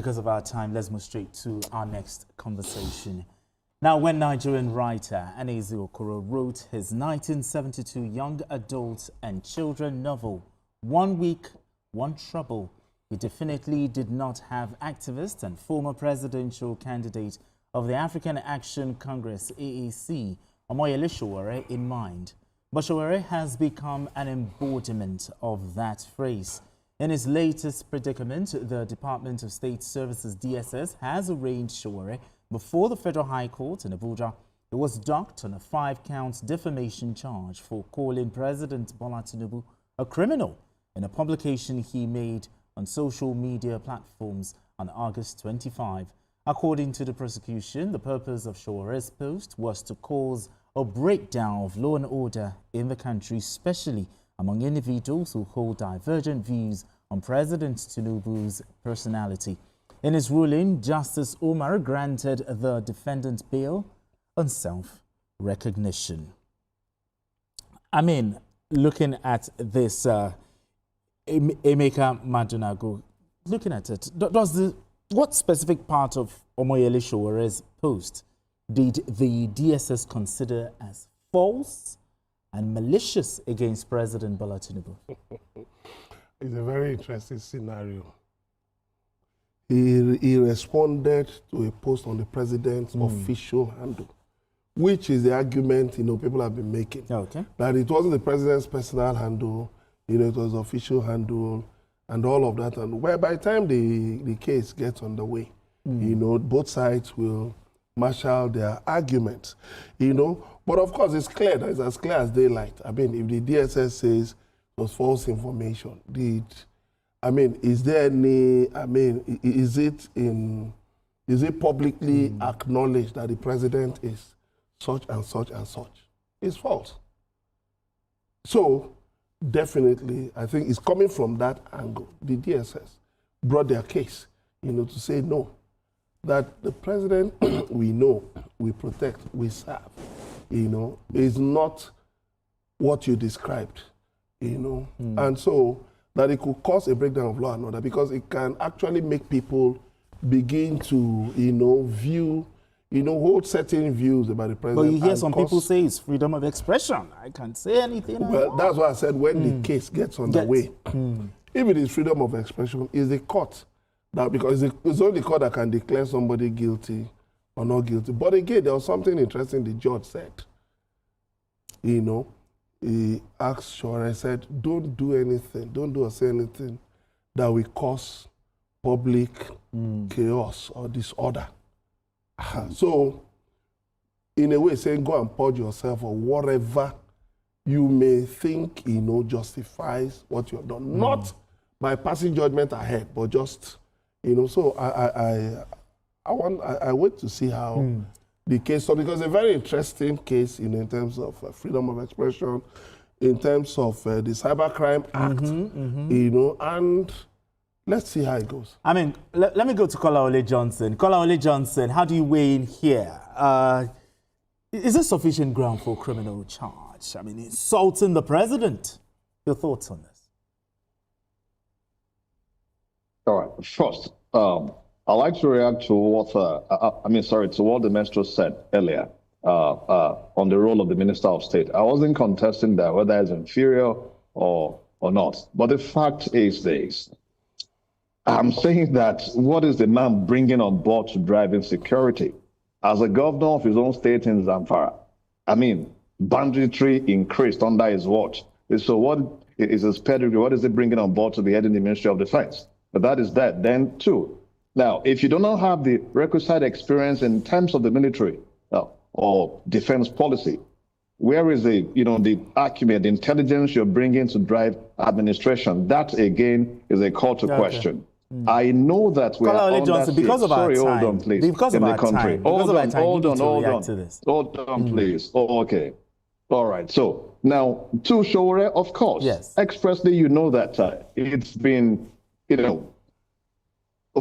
Because of our time, let's move straight to our next conversation. Now, when Nigerian writer Anaeze Okoro wrote his 1972 young adult and children novel, 1 Week, One Trouble, he definitely did not have activist and former presidential candidate of the African Action Congress, AAC, Omoyele Sowore, in mind. But Sowore has become an embodiment of that phrase. In his latest predicament, the Department of State Services, DSS, has arraigned Sowore before the Federal High Court in Abuja. He was docked on a 5-count defamation charge for calling President Bola Tinubu a criminal in a publication he made on social media platforms on August 25. According to the prosecution, the purpose of Sowore's post was to cause a breakdown of law and order in the country, especially among individuals who hold divergent views on President Tinubu's personality. In his ruling, Justice Umar granted the defendant bail on self-recognition. I mean, looking at this, Emeka Madunago, looking at it, what specific part of Omoyele Sowore's post did the DSS consider as false and malicious against President Bola Tinubu? It's a very interesting scenario. He responded to a post on the president's official handle, which is the argument people have been making. Okay. That it wasn't the president's personal handle, it was official handle and all of that. And where by the time the case gets underway, both sides will marshal their arguments, But of course, it's clear, it's as clear as daylight. I mean, if the DSS says it was false information, is there any, is it publicly acknowledged that the president is such and such and such? It's false. So, definitely, I think it's coming from that angle. The DSS brought their case, to say no, that the president we know, we protect, we serve, is not what you described, And so that it could cause a breakdown of law and order because it can actually make people begin to, view, hold certain views about the president. But you hear some people say it's freedom of expression. I can't say anything. Well, that's why I said when the case gets underway, if it is freedom of expression, it's the court that, because it's only the court that can declare somebody guilty or not guilty. But again, there was something interesting the judge said. He asked Sowore, said, don't do anything, don't do or say anything that will cause public chaos or disorder. So, in a way, saying go and purge yourself or whatever you may think, justifies what you have done. Not by passing judgment ahead, but just, so I wait to see how the case, because it's a very interesting case, in terms of freedom of expression, in terms of the Cybercrime Act, and let's see how it goes. I mean, let me go to Kolawole Johnson. Kolawole Johnson, how do you weigh in here? Is there sufficient ground for a criminal charge? I mean, insulting the president. Your thoughts on this? All right. First, I'd like to react to what to what the maestro said earlier on the role of the Minister of State. I wasn't contesting that whether it's inferior or not. But the fact is this. I'm saying that what is the man bringing on board to drive insecurity? As a governor of his own state in Zamfara, banditry increased under his watch. So what is his pedigree? What is he bringing on board to be heading the Ministry of Defense? But that is that. Then two. Now, if you do not have the requisite experience in terms of the military or defense policy, where is the acumen, the intelligence you're bringing to drive administration? That again is a call to question. I know that we are on Johnson, that because of our time. Hold on, please. Because of our time. Hold on, please. Hold on, please. Oh, okay. All right. So now to Sowore, of course. Yes. Expressly, that it's been,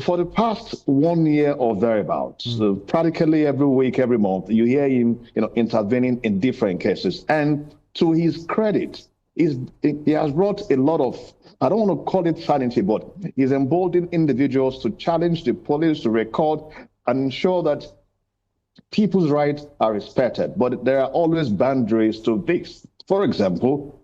for the past 1 year or thereabouts, practically every week, every month, you hear him, intervening in different cases. And to his credit, he has brought a lot of, I don't want to call it sanity, but he's emboldened individuals to challenge the police, to record and ensure that people's rights are respected. But there are always boundaries to this. For example,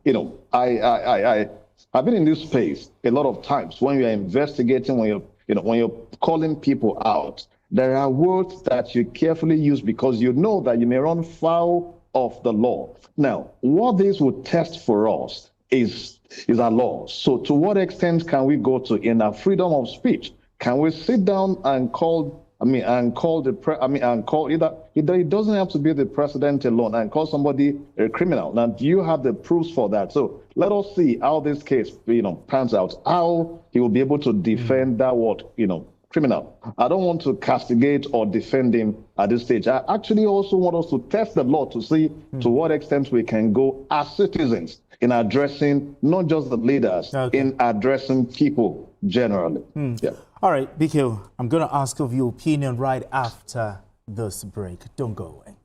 I've been in this space a lot of times when you're investigating, when you're calling people out. There are words that you carefully use because you know that you may run foul of the law. Now, what this would test for us is our laws. So to what extent can we go to in our freedom of speech? Can we sit down and call either it doesn't have to be the president alone and call somebody a criminal. Now, do you have the proofs for that? So let us see how this case, pans out, how he will be able to defend that word, criminal. I don't want to castigate or defend him at this stage. I actually also want us to test the law to see to what extent we can go as citizens in addressing not just the leaders, in addressing people generally. Yeah. All right, Biko, I'm going to ask of your opinion right after this break. Don't go away.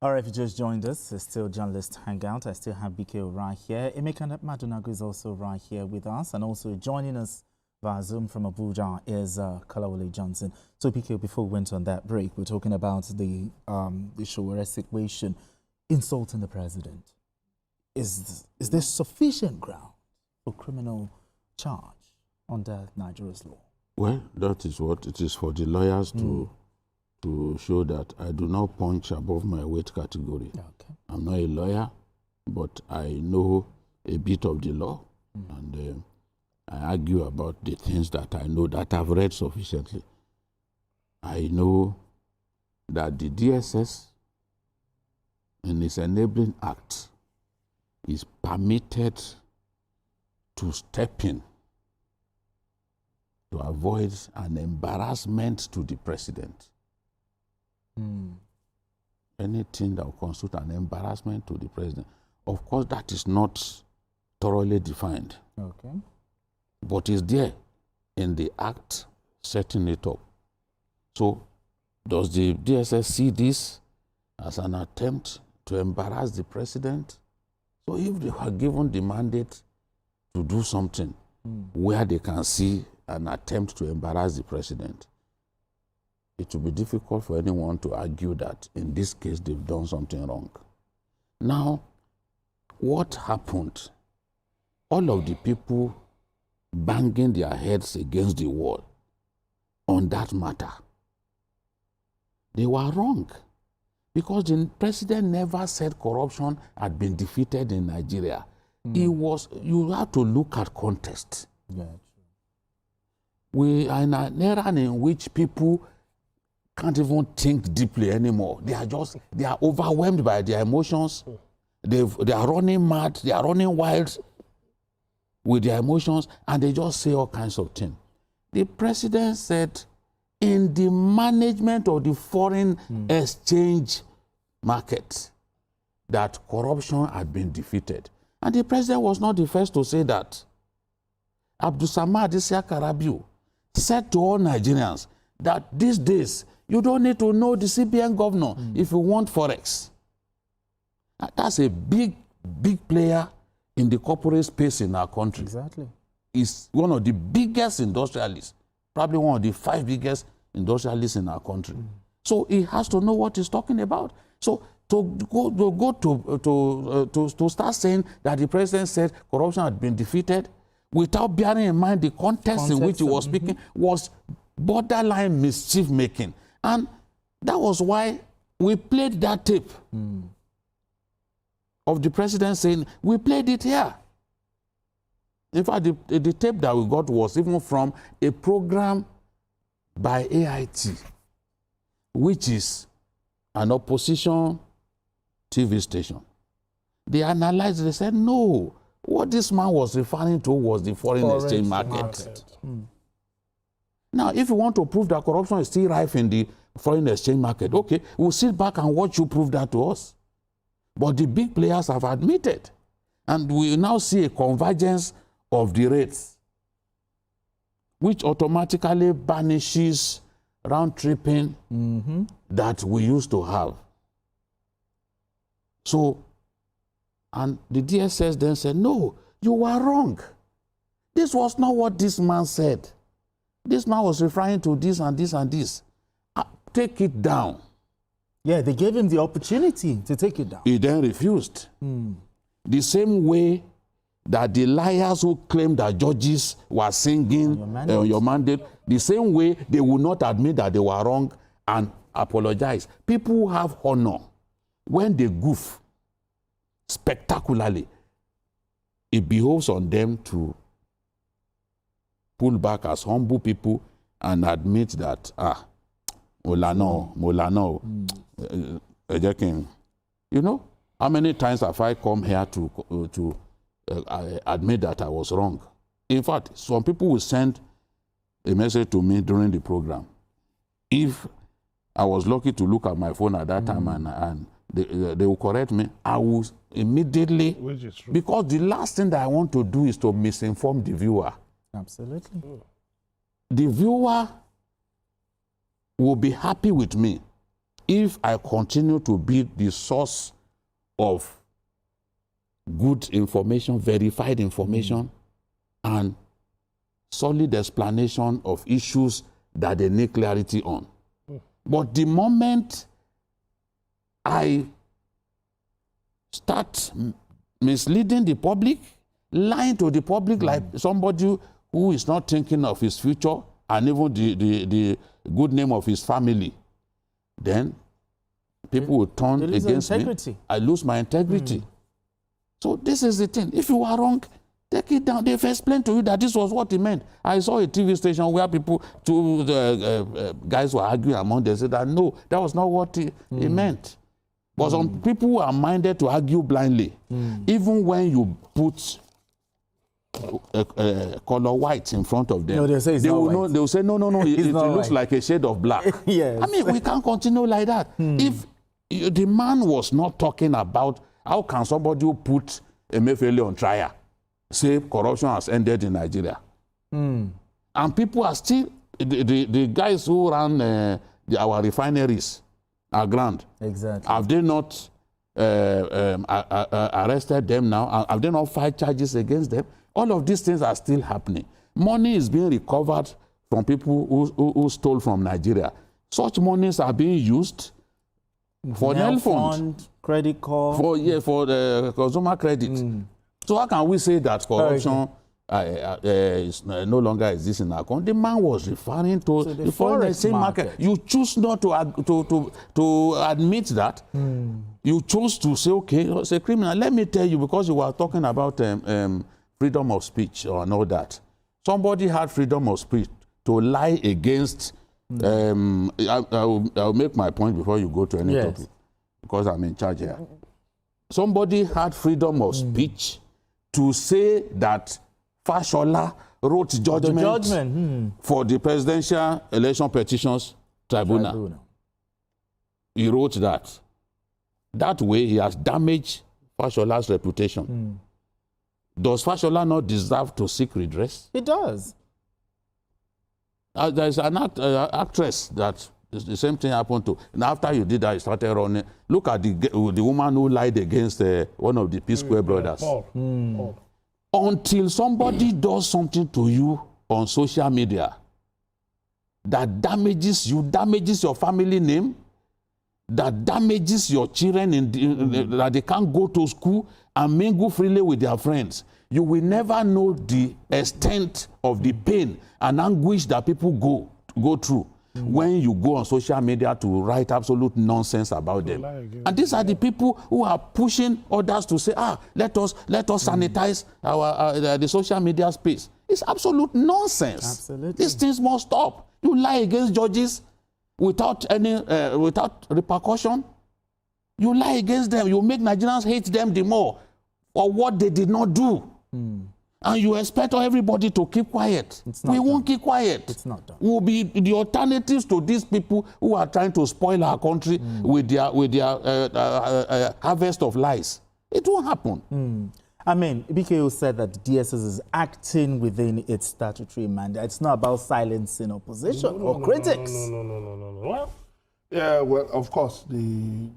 All right, if you just joined us, it's still Journalist Hangout. I still have Biko right here. Emeka Madunago is also right here with us. And also joining us via Zoom from Abuja is Kalawole Johnson. So, Biko, before we went on that break, we're talking about the Sowore situation, insulting the president. Is there sufficient ground for criminal charge under Nigeria's law? Well, that is what it is for the lawyers to show that I do not punch above my weight category. Okay. I'm not a lawyer, but I know a bit of the law, and I argue about the things that I know that I've read sufficiently. I know that the DSS in its enabling act is permitted to step in to avoid an embarrassment to the president. Anything that will constitute an embarrassment to the president. Of course, that is not thoroughly defined. Okay. But it's there in the act setting it up. So, does the DSS see this as an attempt to embarrass the president? So if they were given the mandate to do something where they can see an attempt to embarrass the president, it will be difficult for anyone to argue that in this case they've done something wrong. Now, what happened? All of the people banging their heads against the wall on that matter, they were wrong. Because the president never said corruption had been defeated in Nigeria. You have to look at context. Yeah, we are in an era in which people can't even think deeply anymore. They are overwhelmed by their emotions. They are running mad, they are running wild with their emotions, and they just say all kinds of things. The president said, in the management of the foreign exchange market, that corruption had been defeated. And the president was not the first to say that. Abdulsamad Isiaka Rabiu said to all Nigerians that these days, you don't need to know the CBN governor if you want Forex. That's a big player in the corporate space in our country. exactly. He's one of the biggest industrialists, probably one of the 5 biggest industrialists in our country. So he has to know what he's talking about. So to start saying that the president said corruption had been defeated without bearing in mind the context in which he was speaking was borderline mischief making. And that was why we played that tape of the president saying, we played it here. In fact, the tape that we got was even from a program by AIT, which is an opposition TV station. They analyzed it, they said, no, what this man was referring to was the foreign exchange market. Now, if you want to prove that corruption is still rife in the foreign exchange market, okay, we'll sit back and watch you prove that to us. But the big players have admitted, and we now see a convergence of the rates, which automatically banishes round-tripping that we used to have. So, and the DSS then said, no, you were wrong. This was not what this man said. This man was referring to this and this and this. Take it down. Yeah, they gave him the opportunity to take it down. He then refused. The same way that the liars who claimed that judges were singing your mandate, the same way they would not admit that they were wrong and apologize. People who have honor, when they goof spectacularly, it behoves on them to pull back as humble people and admit that, Molano, you know, how many times have I come here to admit that I was wrong? In fact, some people will send a message to me during the program. If I was lucky to look at my phone at that time and they will correct me, I will immediately, Which is true. because the last thing that I want to do is to misinform the viewer. Absolutely. The viewer will be happy with me if I continue to be the source of good information, verified information, and solid explanation of issues that they need clarity on. But the moment I start misleading the public, lying to the public like somebody who is not thinking of his future and even the good name of his family, then people will turn against me. I lose my integrity. So this is the thing. If you are wrong, take it down. They've explained to you that this was what he meant. I saw a TV station where people, two guys were arguing among them, said that no, that was not what he meant. But some people who are minded to argue blindly, even when you put color white in front of them, No, they'll say it's they not will white. know, they will say, no, it not looks white. like a shade of black. Yes. I mean, we can't continue like that. If the man was not talking about how can somebody who put Emefiele on trial say corruption has ended in Nigeria? And people are still, the guys who ran our refineries are grand. Exactly. Have they not arrested them now? Have they not filed charges against them? All of these things are still happening. Money is being recovered from people who stole from Nigeria. Such monies are being used for Nel Fund, credit card. for the consumer credit. So how can we say that corruption is no longer exists in our country? The man was referring to the foreign exchange market. You choose not to admit that. You chose to say, okay, it's a criminal. Let me tell you, because you were talking about freedom of speech and all that. Somebody had freedom of speech to lie against. I'll make my point before you go to any topic, because I'm in charge here. Somebody had freedom of speech to say that Fashola wrote judgment for the Presidential Election Petitions Tribunal. He wrote that. That way, he has damaged Fashola's reputation. Does Fashola not deserve to seek redress? It does. There's an actress that the same thing happened to. And after you did that, you started running. Look at the woman who lied against one of the P Square brothers. Paul. Until somebody does something to you on social media that damages you, damages your family name, that damages your children, that they can't go to school and mingle freely with their friends, you will never know the extent of the pain and anguish that people go through when you go on social media to write absolute nonsense about them. And these are the people who are pushing others to say, let us sanitize the social media space. It's absolute nonsense. Absolutely. These things must stop. You lie against judges without repercussion. You lie against them. You make Nigerians hate them the more for what they did not do. And you expect everybody to keep quiet. We won't keep quiet. It's not done. We'll be the alternatives to these people who are trying to spoil our country with their harvest of lies. It won't happen. I mean, BKO said that DSS is acting within its statutory mandate. It's not about silencing opposition or critics. No. Well, yeah, well, of course, the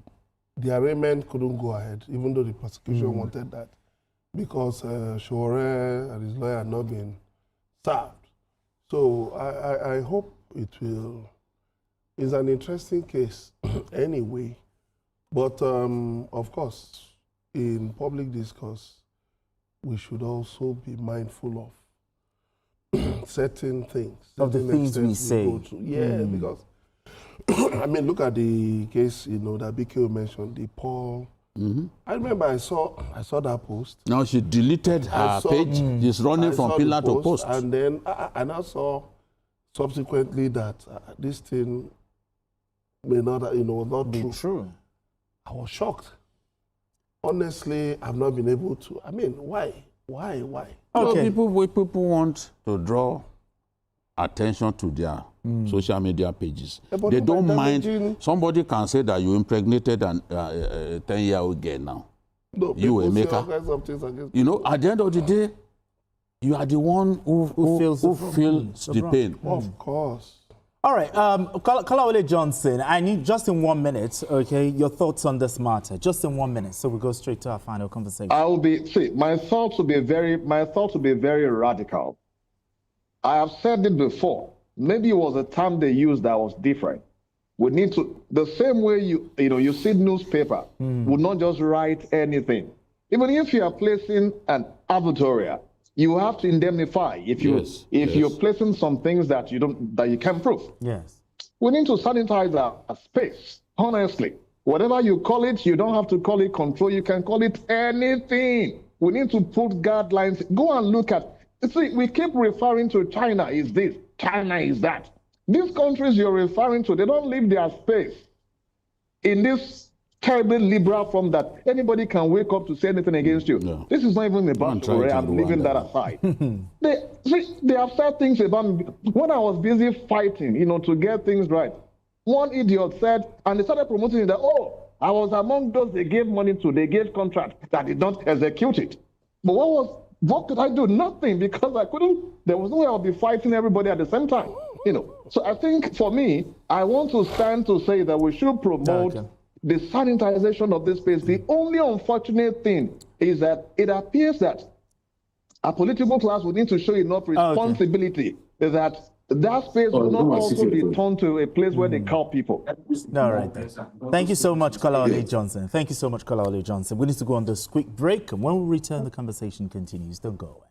the arraignment couldn't go ahead, even though the prosecution wanted that, because Sowore and his lawyer had not been served. So I hope it will. It's an interesting case anyway, but of course, in public discourse, we should also be mindful of certain things. Of the things we say. Yeah, because I mean, look at the case, you know, that BK mentioned, the Paul. I remember I saw that post. Now she deleted her page. She's running from pillar to post. And then I now saw subsequently that this thing may not, you know, not be true. I was shocked. Honestly, I've not been able to. I mean, why? Okay. People want to draw attention to their social media pages. Yeah, they don't mind. Somebody can say that you impregnated a 10-year-old girl now. No, you a maker. You know, at the end of the day, you are the one who feels the pain. Of course. All right, Kolawole Johnson, I need just in 1 minute, okay, your thoughts on this matter, just in 1 minute, so we go straight to our final conversation. My thoughts will be very radical. I have said it before. Maybe it was a term they used that was different. We need to, the same way you see newspaper, would not just write anything. Even if you are placing an advertorial, you have to indemnify if you're placing some things that you can't prove. Yes. We need to sanitize our space, honestly. Whatever you call it, you don't have to call it control. You can call it anything. We need to put guidelines. Go and look at, see, we keep referring to China is this, China is that. These countries you're referring to, they don't leave their space in this terribly liberal form that anybody can wake up to say anything against you. No. This is not even about Sowore. I'm leaving that aside. They have said things about me. When I was busy fighting, to get things right, one idiot said, and they started promoting it that, oh, I was among those they gave money to, they gave contract that did not execute it. But what could I do? Nothing, because I couldn't, there was no way I'll be fighting everybody at the same time. So I think for me, I want to stand to say that we should promote the sanitization of this space. The only unfortunate thing is that it appears that a political class would need to show enough responsibility that space will not also be turned to a place where they call people. All right. Thank you so much, Kolawole Johnson. Thank you so much, Kolawole Johnson. We need to go on this quick break, and when we return, the conversation continues. Don't go away.